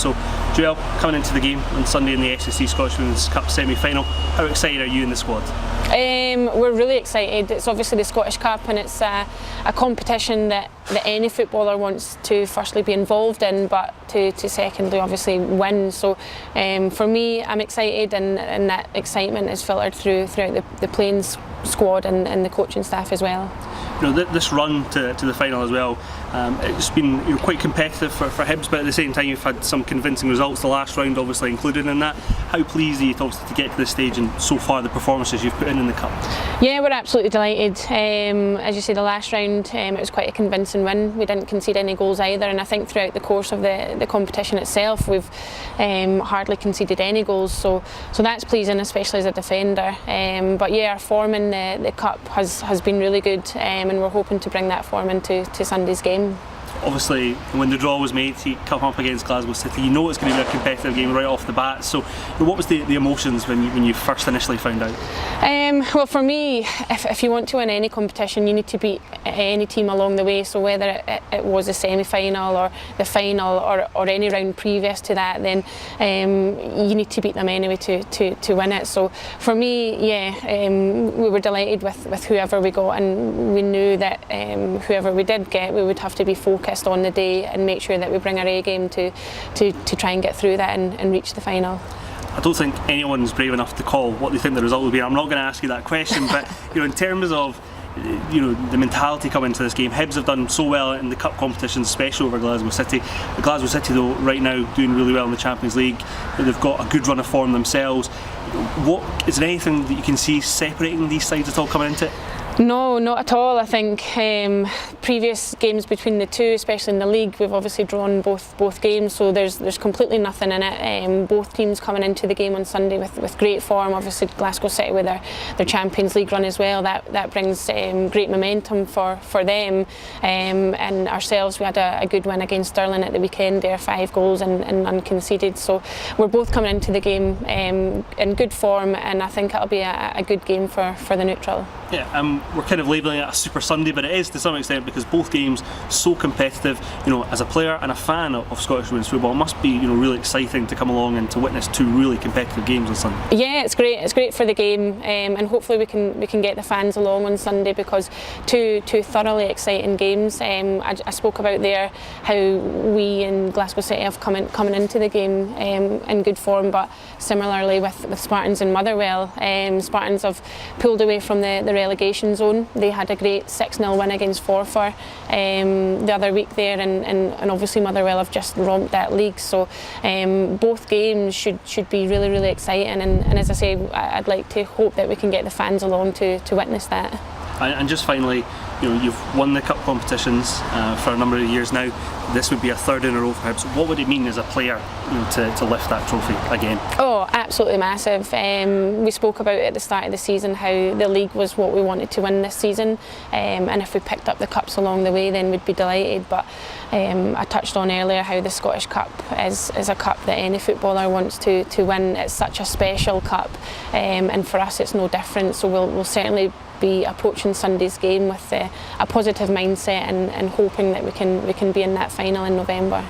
So, Joelle, coming into the game on Sunday in the SSC Scottish Women's Cup semi-final, how excited are you in the squad? We're really excited. It's obviously the Scottish Cup, and it's a competition that any footballer wants to firstly be involved in, but to secondly obviously win. So for me, I'm excited, and that excitement is filtered throughout the playing squad and the coaching staff as well. You know, this run to the final as well, it's been quite competitive for Hibs, but at the same time you've had some convincing results, the last round obviously included in that. How pleased are you obviously to get to this stage and so far the performances you've put in the Cup? Yeah, we're absolutely delighted. As you say, the last round it was quite a convincing win. We didn't concede any goals either, and I think throughout the course of the competition itself we've hardly conceded any goals, so that's pleasing, especially as a defender. But yeah, our form in the Cup has been really good, and we're hoping to bring that form into Sunday's game. Obviously, when the draw was made to come up against Glasgow City, you know it's going to be a competitive game right off the bat. So, what was the emotions when you first initially found out? Well, for me, if you want to win any competition, you need to beat any team along the way. So whether it was a semi-final or the final or any round previous to that, then you need to beat them anyway to win it. So for me, yeah, we were delighted with whoever we got, and we knew that whoever we did get, we would have to be focused on the day and make sure that we bring our A game to try and get through that and reach the final. I don't think anyone's brave enough to call what they think the result will be. I'm not going to ask you that question, but in terms of the mentality coming into this game, Hibs have done so well in the Cup competitions, especially over Glasgow City. Glasgow City, though, right now doing really well in the Champions League. They've got a good run of form themselves. Is there anything that you can see separating these sides at all coming into it? No, not at all. I think previous games between the two, especially in the league, we've obviously drawn both games, so there's completely nothing in it. Both teams coming into the game on Sunday with great form. Obviously Glasgow City with their Champions League run as well, that brings great momentum for them, and ourselves, we had a good win against Stirling at the weekend there, 5 goals and unconceded. So we're both coming into the game in good form, and I think it'll be a good game for the neutral. Yeah, we're kind of labelling it a Super Sunday, but it is to some extent because both games so competitive. As a player and a fan of Scottish women's football, it must be really exciting to come along and to witness 2 really competitive games on Sunday. Yeah, it's great. It's great for the game, and hopefully we can get the fans along on Sunday, because two thoroughly exciting games. I spoke about there how we in Glasgow City have coming into the game in good form, but similarly with Spartans and Motherwell. Spartans have pulled away from the relegation zone. They had a great 6-0 win against Forfar the other week there, and obviously Motherwell have just romped that league. So both games should be really exciting, and as I say, I'd like to hope that we can get the fans along to witness that. And just finally, you've won the Cup competitions for a number of years now. This would be a 3rd in a row for Hibs. What would it mean as a player to lift that trophy again? Oh, absolutely massive. We spoke about at the start of the season how the league was what we wanted to win this season, and if we picked up the cups along the way, then we'd be delighted. But I touched on earlier how the Scottish Cup is a cup that any footballer wants to win. It's such a special cup, and for us it's no different. So we'll certainly be approaching Sunday's game with a positive mindset and hoping that we can be in that final in November.